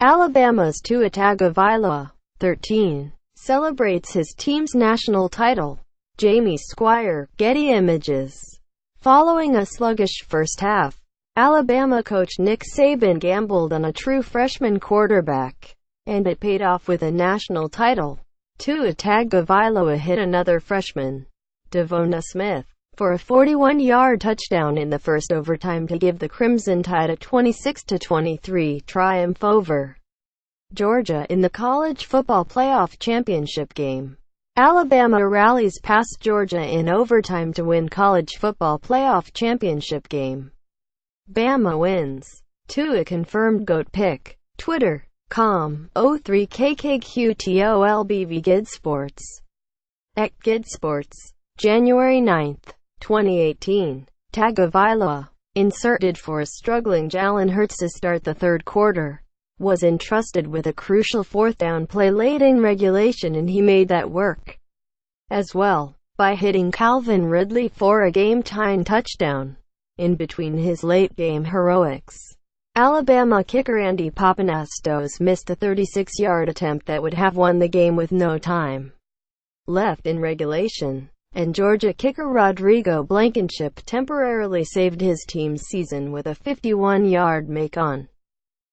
Alabama's Tua Tagovailoa, 13, celebrates his team's national title. Jamie Squire, Getty Images. Following a sluggish first half, Alabama coach Nick Saban gambled on a true freshman quarterback, and it paid off with a national title. Tua Tagovailoa hit another freshman, Devonta Smith, for a 41-yard touchdown in the first overtime to give the Crimson Tide a 26-23 triumph over Georgia in the college football playoff championship game. Alabama rallies past Georgia in overtime to win college football playoff championship game. Bama wins. Tua confirmed GOAT pick. Twitter.com, 03KKQTOLBV GidSports. GidSports. January 9, 2018. Tagovailoa, inserted for a struggling Jalen Hurts to start the third quarter, was entrusted with a crucial fourth down play late in regulation, and he made that work as well, by hitting Calvin Ridley for a game-tying touchdown. In between his late-game heroics, Alabama kicker Andy Pappanastos missed a 36-yard attempt that would have won the game with no time left in regulation, and Georgia kicker Rodrigo Blankenship temporarily saved his team's season with a 51-yard make on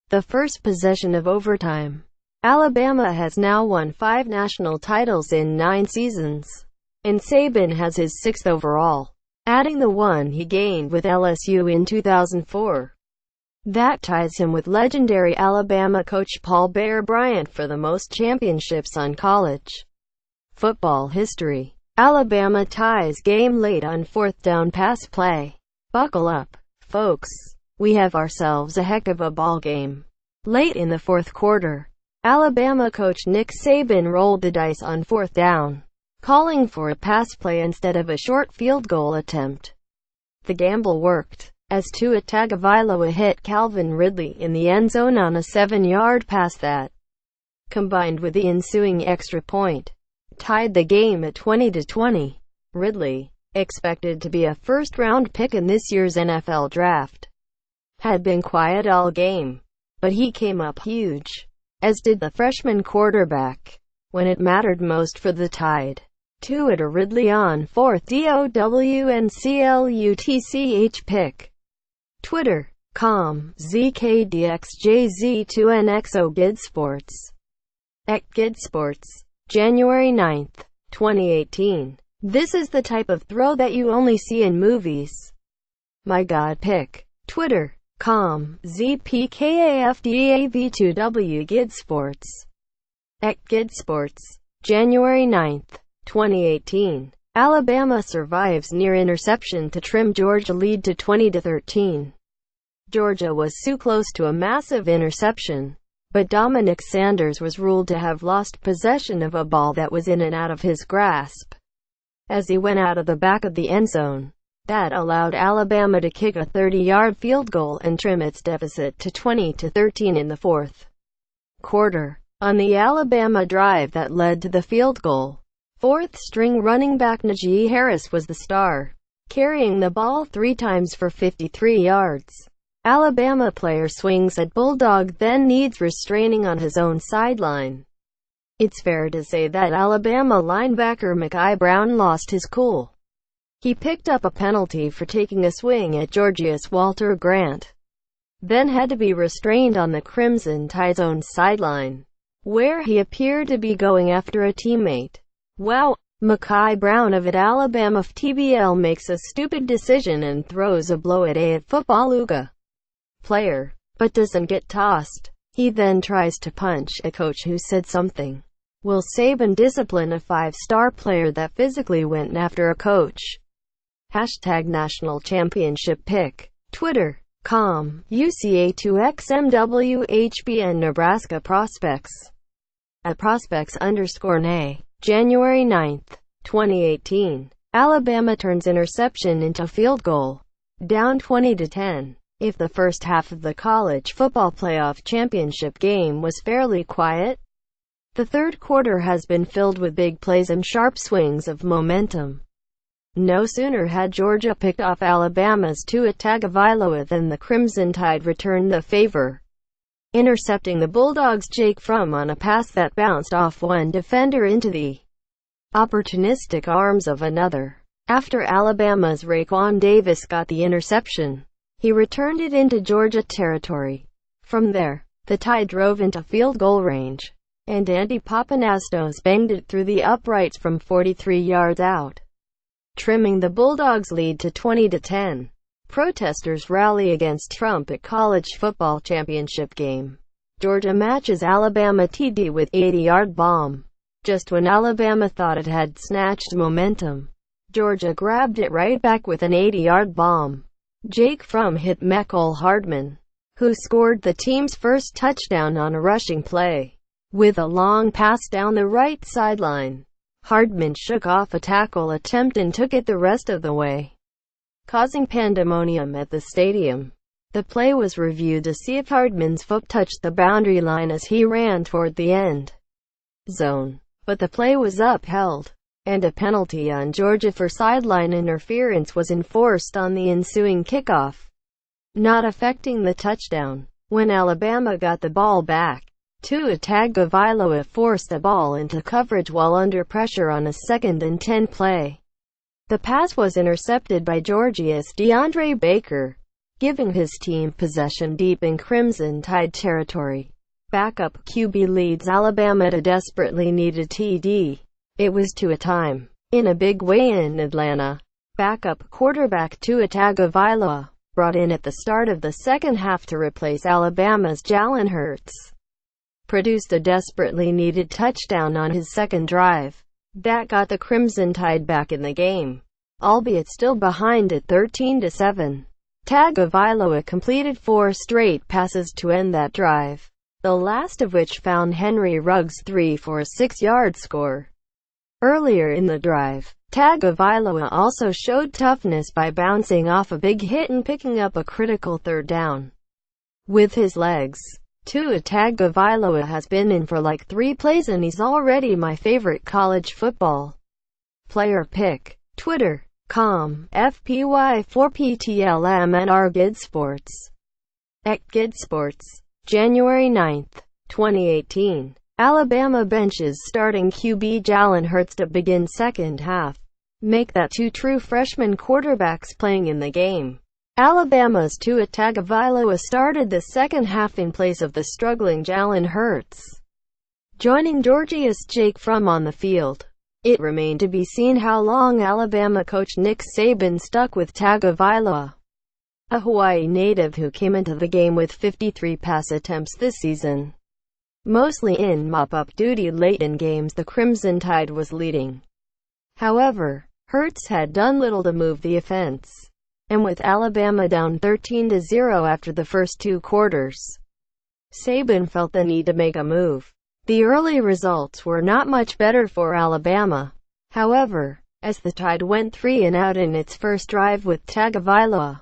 the first possession of overtime. Alabama has now won 5 national titles in 9 seasons, and Saban has his 6th overall, adding the one he gained with LSU in 2004. That ties him with legendary Alabama coach Paul Bear Bryant for the most championships on college football history. Alabama ties game late on fourth down pass play. Buckle up, folks. We have ourselves a heck of a ball game. Late in the fourth quarter, Alabama coach Nick Saban rolled the dice on fourth down, calling for a pass play instead of a short field goal attempt. The gamble worked, as Tua Tagovailoa hit Calvin Ridley in the end zone on a 7-yard pass that, combined with the ensuing extra point, tied the game at 20-20. Ridley, expected to be a first-round pick in this year's NFL draft, had been quiet all game, but he came up huge, as did the freshman quarterback, when it mattered most for the Tide. Tua to Ridley on fourth DOWNCLUTCH pick. Twitter.com, ZKDXJZ2NXO GidSports. GidSports. January 9, 2018. This is the type of throw that you only see in movies. My God pick. Twitter.com, ZPKAFDAV2W GidSports. GidSports. January 9, 2018. Alabama survives near interception to trim Georgia lead to 20-13. Georgia was so close to a massive interception, but Dominic Sanders was ruled to have lost possession of a ball that was in and out of his grasp as he went out of the back of the end zone. That allowed Alabama to kick a 30-yard field goal and trim its deficit to 20-13 in the fourth quarter. On the Alabama drive that led to the field goal, fourth-string running back Najee Harris was the star, carrying the ball 3 times for 53 yards. Alabama player swings at Bulldog, then needs restraining on his own sideline. It's fair to say that Alabama linebacker Mekhi Brown lost his cool. He picked up a penalty for taking a swing at Georgia's Walter Grant, then had to be restrained on the Crimson Tide's own sideline, where he appeared to be going after a teammate. Wow, Mekhi Brown of Alabama FTBL makes a stupid decision and throws a blow at a footballuga player, but doesn't get tossed. He then tries to punch a coach who said something. Will Saban discipline a 5-star player that physically went after a coach? #National Championship pick. Twitter.com, UCA2XMWHBN Nebraska Prospects. At Prospects_NA. January 9, 2018. Alabama turns interception into field goal. Down 20-10. If the first half of the college football playoff championship game was fairly quiet, the third quarter has been filled with big plays and sharp swings of momentum. No sooner had Georgia picked off Alabama's Tua Tagovailoa than the Crimson Tide returned the favor, intercepting the Bulldogs' Jake Fromm on a pass that bounced off one defender into the opportunistic arms of another. After Alabama's Raekwon Davis got the interception, he returned it into Georgia territory. From there, the Tide drove into field goal range, and Andy Papanastos banged it through the uprights from 43 yards out, trimming the Bulldogs' lead to 20-10. Protesters rally against Trump at college football championship game. Georgia matches Alabama TD with 80-yard bomb. Just when Alabama thought it had snatched momentum, Georgia grabbed it right back with an 80-yard bomb. Jake Fromm hit Mecole Hardman, who scored the team's first touchdown on a rushing play, with a long pass down the right sideline. Hardman shook off a tackle attempt and took it the rest of the way, causing pandemonium at the stadium. The play was reviewed to see if Hardman's foot touched the boundary line as he ran toward the end zone, but the play was upheld, and a penalty on Georgia for sideline interference was enforced on the ensuing kickoff, not affecting the touchdown. When Alabama got the ball back, Tua Tagovailoa forced a ball into coverage while under pressure on a 2nd and 10 play. The pass was intercepted by Georgia's DeAndre Baker, giving his team possession deep in Crimson Tide territory. Backup QB leads Alabama to desperately needed TD. It was Tua time, in a big way in Atlanta. Backup quarterback Tua Tagovailoa, brought in at the start of the second half to replace Alabama's Jalen Hurts, produced a desperately needed touchdown on his second drive. That got the Crimson Tide back in the game, albeit still behind at 13-7. Tagovailoa completed 4 straight passes to end that drive, the last of which found Henry Ruggs 3 for a 6-yard score. Earlier in the drive, Tagovailoa also showed toughness by bouncing off a big hit and picking up a critical 3rd down with his legs. Tua Tagovailoa has been in for like 3 plays and he's already my favorite college football player pick. Twitter.com FPY4PTLMNR GidSports @GidSports. January 9, 2018. Alabama benches starting QB Jalen Hurts to begin second half. Make that 2 true freshman quarterbacks playing in the game. Alabama's Tua Tagovailoa started the second half in place of the struggling Jalen Hurts, joining Georgia's Jake Fromm on the field. It remained to be seen how long Alabama coach Nick Saban stuck with Tagovailoa, a Hawaii native who came into the game with 53 pass attempts this season, mostly in mop-up duty late in games the Crimson Tide was leading. However, Hurts had done little to move the offense, and with Alabama down 13-0 after the first 2 quarters, Saban felt the need to make a move. The early results were not much better for Alabama, however, as the Tide went 3 and out in its first drive with Tagovailoa.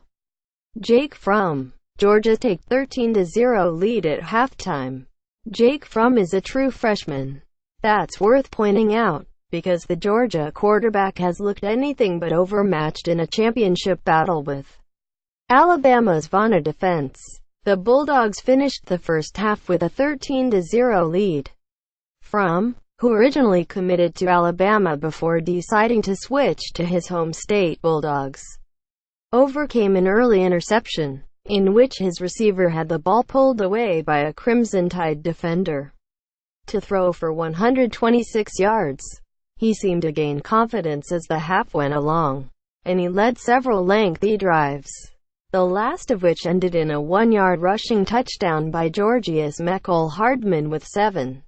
Jake Fromm. Georgia take 13-0 lead at halftime. Jake Fromm is a true freshman. That's worth pointing out, because the Georgia quarterback has looked anything but overmatched in a championship battle with Alabama's Vanna defense. The Bulldogs finished the first half with a 13-0 lead. Fromm, who originally committed to Alabama before deciding to switch to his home state Bulldogs, overcame an early interception, in which his receiver had the ball pulled away by a Crimson Tide defender, to throw for 126 yards. He seemed to gain confidence as the half went along, and he led several lengthy drives, the last of which ended in a 1-yard rushing touchdown by Georgia's Mecole Hardman with 7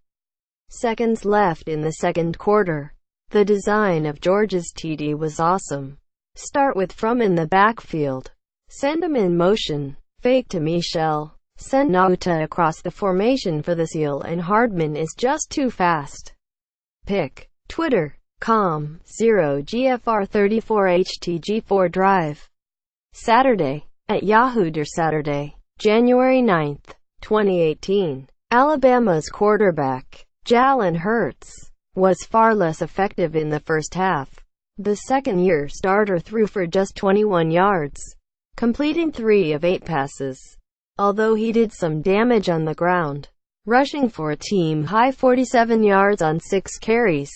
seconds left in the second quarter. The design of Georgia's TD was awesome. Start with Fromm in the backfield. Send him in motion. Fake to Michel. Send Nauta across the formation for the seal and Hardman is just too fast. Pick. Twitter.com 0GFR34HTG4 Drive. Saturday. At Yahoo! Saturday, January 9, 2018. Alabama's quarterback, Jalen Hurts, was far less effective in the first half. The second-year starter threw for just 21 yards, completing 3 of 8 passes, although he did some damage on the ground, rushing for a team-high 47 yards on 6 carries.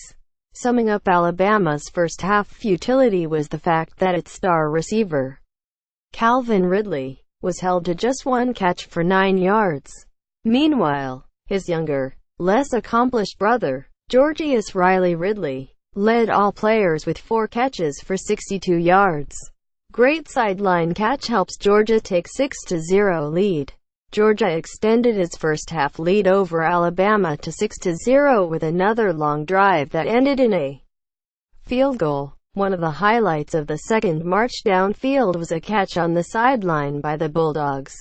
Summing up Alabama's first-half futility was the fact that its star receiver, Calvin Ridley, was held to just 1 catch for 9 yards. Meanwhile, his younger, less accomplished brother, Georgius Riley Ridley, led all players with 4 catches for 62 yards. Great sideline catch helps Georgia take 6-0 lead. Georgia extended its first-half lead over Alabama to 6-0 with another long drive that ended in a field goal. One of the highlights of the second march downfield was a catch on the sideline by the Bulldogs'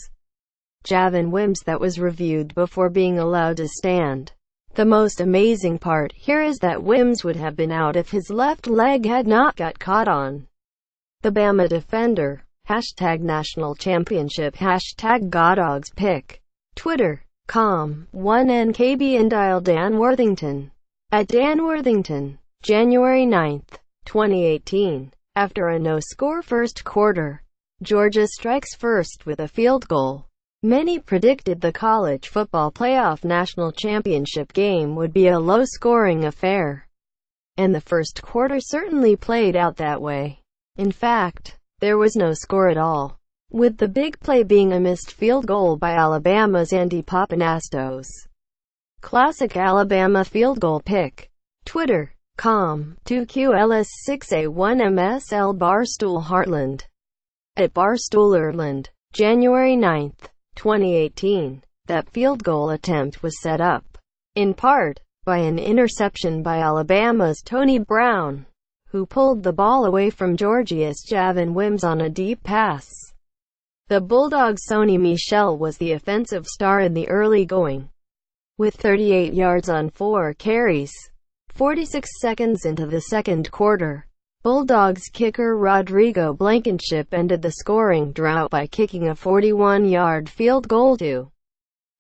Javon Wims that was reviewed before being allowed to stand. The most amazing part here is that Wims would have been out if his left leg had not got caught on the Bama defender. #National Championship #Goddog's Pick. Twitter, .com/1nkb and dial Dan Worthington. @DanWorthington. January 9, 2018. After a no-score first quarter, Georgia strikes first with a field goal. Many predicted the college football playoff national championship game would be a low-scoring affair, and the first quarter certainly played out that way. In fact, there was no score at all, with the big play being a missed field goal by Alabama's Andy Pappanastos. Classic Alabama field goal pick. Twitter, .com/2QLS6A1MSL Barstool Heartland. @BarstoolErland. January 9, 2018. That field goal attempt was set up, in part, by an interception by Alabama's Tony Brown, who pulled the ball away from Georgia's Javon Wims on a deep pass. The Bulldogs' Sony Michel was the offensive star in the early going, with 38 yards on 4 carries. 46 seconds into the second quarter, Bulldogs kicker Rodrigo Blankenship ended the scoring drought by kicking a 41-yard field goal to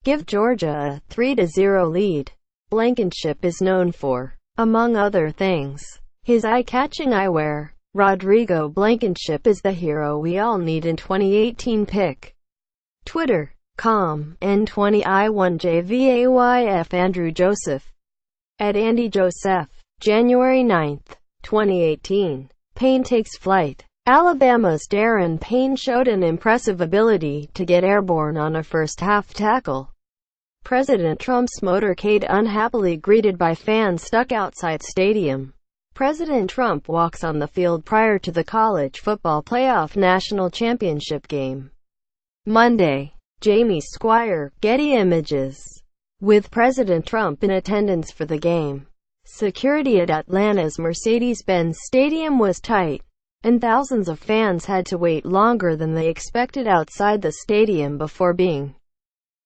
give Georgia a 3-0 lead. Blankenship is known for, among other things, his eye-catching eyewear. Rodrigo Blankenship is the hero we all need in 2018. Pick. Twitter, .com/N20I1JVAYF Andrew Joseph. @AndyJoseph. January 9, 2018. Payne takes flight. Alabama's Darren Payne showed an impressive ability to get airborne on a first-half tackle. President Trump's motorcade unhappily greeted by fans stuck outside stadium. President Trump walks on the field prior to the college football playoff national championship game. Monday. Jamie Squire, Getty Images. With President Trump in attendance for the game, security at Atlanta's Mercedes-Benz Stadium was tight, and thousands of fans had to wait longer than they expected outside the stadium before being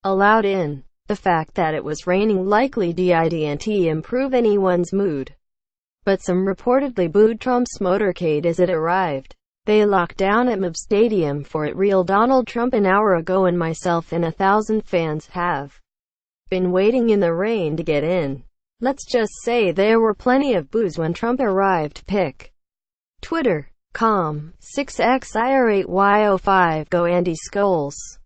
allowed in. The fact that it was raining likely didn't improve anyone's mood, but some reportedly booed Trump's motorcade as it arrived. They locked down at MAB Stadium for it real Donald Trump an hour ago, and myself and 1,000 fans have been waiting in the rain to get in. Let's just say there were plenty of boos when Trump arrived. Pick. Twitter, .com/6XIR8Y05 Go Andy Scholes.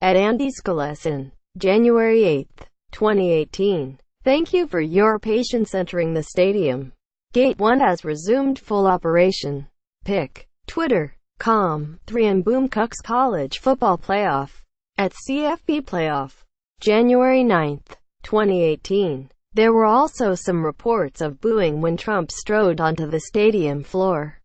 @AndyScholeson. January 8, 2018. Thank you for your patience entering the stadium. Gate 1 has resumed full operation. Pick. Twitter, .com/3 Boomcocks College Football Playoff. @CFP Playoff. January 9, 2018. There were also some reports of booing when Trump strode onto the stadium floor,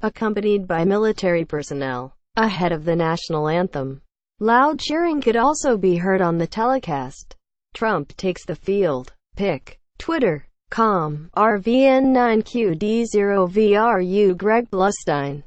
accompanied by military personnel, ahead of the national anthem. Loud cheering could also be heard on the telecast. Trump takes the field. Pick. Twitter, .com/RVN9QD0VRU Greg Blustein.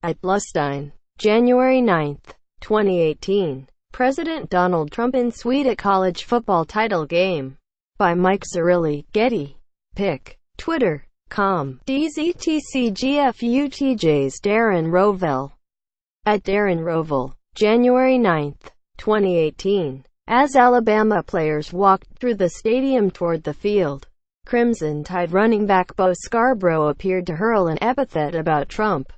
@Blustein. January 9, 2018. President Donald Trump in suite at college football title game. By Mike Cirilli. Getty. Pick. Twitter, .com/DZTCGFUTJs Darren Rovell. @Darren Rovell. January 9, 2018. As Alabama players walked through the stadium toward the field, Crimson Tide running back Bo Scarborough appeared to hurl an epithet about Trump.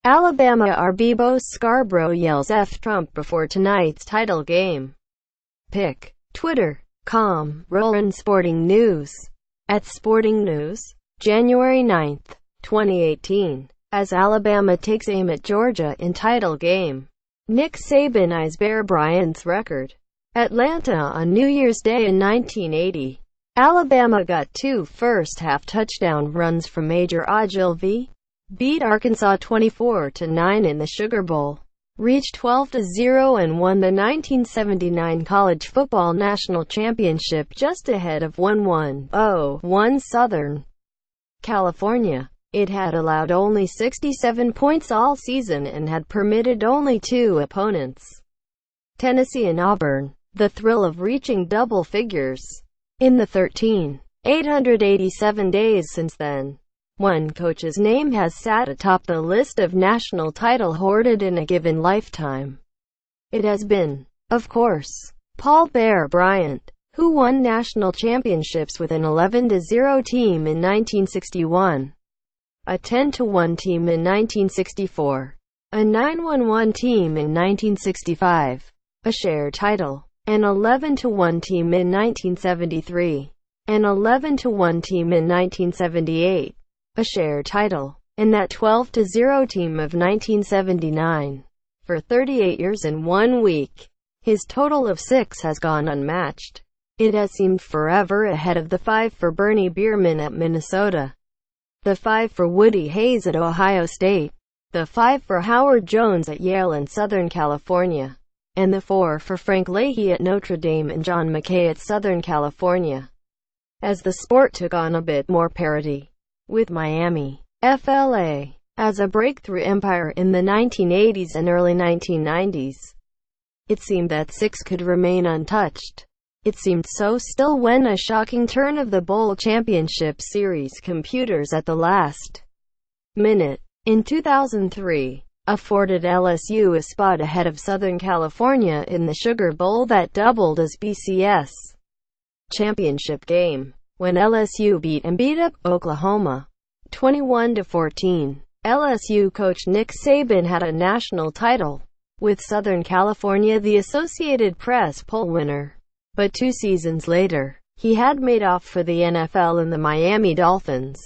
Alabama RB Bo Scarborough yells F Trump before tonight's title game. Pic. Twitter.com. Rollin Sporting News. At Sporting News. January 9, 2018. As Alabama takes aim at Georgia in title game. Nick Saban eyes Bear Bryant's record. Atlanta on New Year's Day in 1980. Alabama got 2 first-half touchdown runs from Major Ogilvy. Beat Arkansas 24-9 in the Sugar Bowl. Reached 12-0 and won the 1979 College Football National Championship just ahead of 1-1 Southern California. It had allowed only 67 points all season and had permitted only 2 opponents, Tennessee and Auburn, the thrill of reaching double figures. In the 887 days since then, one coach's name has sat atop the list of national title hoarded in a given lifetime. It has been, of course, Paul Bear Bryant, who won national championships with an 11-0 team in 1961, a 10-1 team in 1964, a 9-1 team in 1965, a share title, an 11-1 team in 1973, an 11-1 team in 1978, a share title, and that 12-0 team of 1979. For 38 years and 1 week, his total of 6 has gone unmatched. It has seemed forever ahead of the 5 for Bernie Bierman at Minnesota, the 5 for Woody Hayes at Ohio State, the 5 for Howard Jones at Yale and Southern California, and the 4 for Frank Leahy at Notre Dame and John McKay at Southern California. As the sport took on a bit more parity, with Miami, FLA, as a breakthrough empire in the 1980s and early 1990s, it seemed that 6 could remain untouched. It seemed so still when a shocking turn of the Bowl Championship Series computers at the last minute, in 2003, afforded LSU a spot ahead of Southern California in the Sugar Bowl that doubled as BCS championship game, when LSU beat up Oklahoma 21-14. LSU coach Nick Saban had a national title with Southern California, the Associated Press poll winner. But 2 seasons later, he had made off for the NFL and the Miami Dolphins.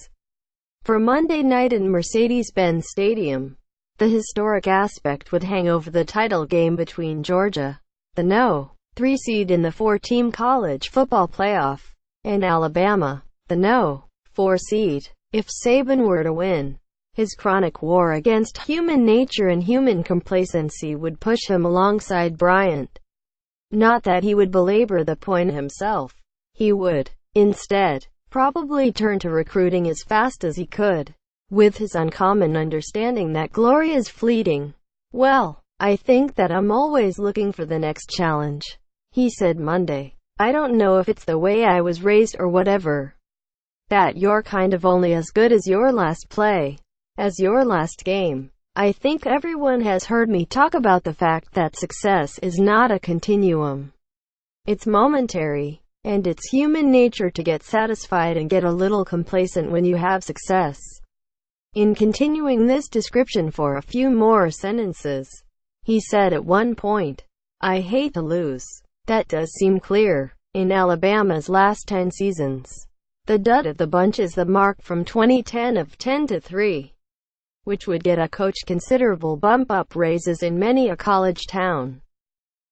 For Monday night in Mercedes-Benz Stadium, the historic aspect would hang over the title game between Georgia, the No. 3 seed in the 4-team college football playoff, and Alabama, the No. 4 seed. If Saban were to win, his chronic war against human nature and human complacency would push him alongside Bryant. Not that he would belabor the point himself. He would, instead, probably turn to recruiting as fast as he could, with his uncommon understanding that glory is fleeting. "Well, I think that I'm always looking for the next challenge," he said Monday. "I don't know if it's the way I was raised or whatever. That you're kind of only as good as your last play, as your last game. I think everyone has heard me talk about the fact that success is not a continuum. It's momentary, and it's human nature to get satisfied and get a little complacent when you have success." In continuing this description for a few more sentences, he said at one point, "I hate to lose. That does seem clear. In Alabama's last 10 seasons, the dud of the bunch is the mark from 2010 of 10-3. Which would get a coach considerable bump-up raises in many a college town."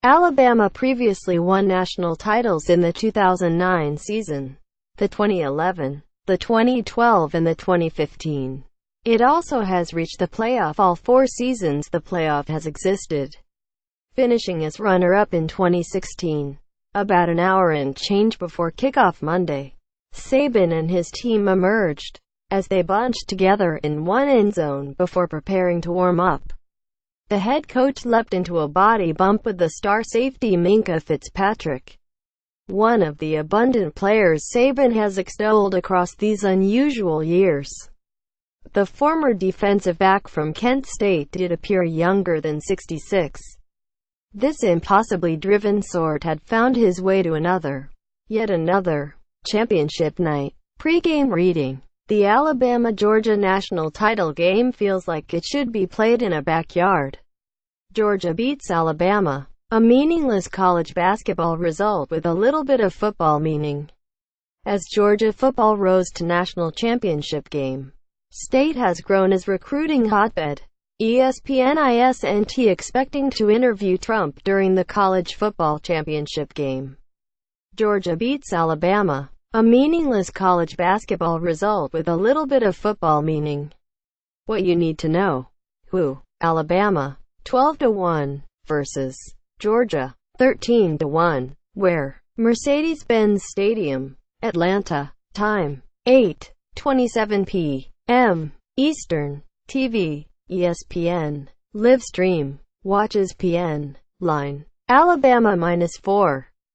Alabama previously won national titles in the 2009 season, the 2011, the 2012 and the 2015. It also has reached the playoff all 4 seasons the playoff has existed, finishing as runner-up in 2016. About an hour and change before kickoff Monday, Saban and his team emerged, as they bunched together in one end zone before preparing to warm up. The head coach leapt into a body bump with the star safety Minkah Fitzpatrick, one of the abundant players Saban has extolled across these unusual years. The former defensive back from Kent State did appear younger than 66. This impossibly driven sort had found his way to yet another, championship night. Pre-game reading. The Alabama-Georgia national title game feels like it should be played in a backyard. Georgia beats Alabama. A meaningless college basketball result with a little bit of football meaning. As Georgia football rose to national championship game, state has grown as recruiting hotbed. ESPN isn't expecting to interview Trump during the college football championship game. Georgia beats Alabama. A meaningless college basketball result with a little bit of football meaning. What you need to know. Who? Alabama, 12-1, versus Georgia, 13-1. Where? Mercedes-Benz Stadium, Atlanta. Time, 8:27 p.m. Eastern. TV, ESPN. Live stream. Watch ESPN. Line, Alabama -4.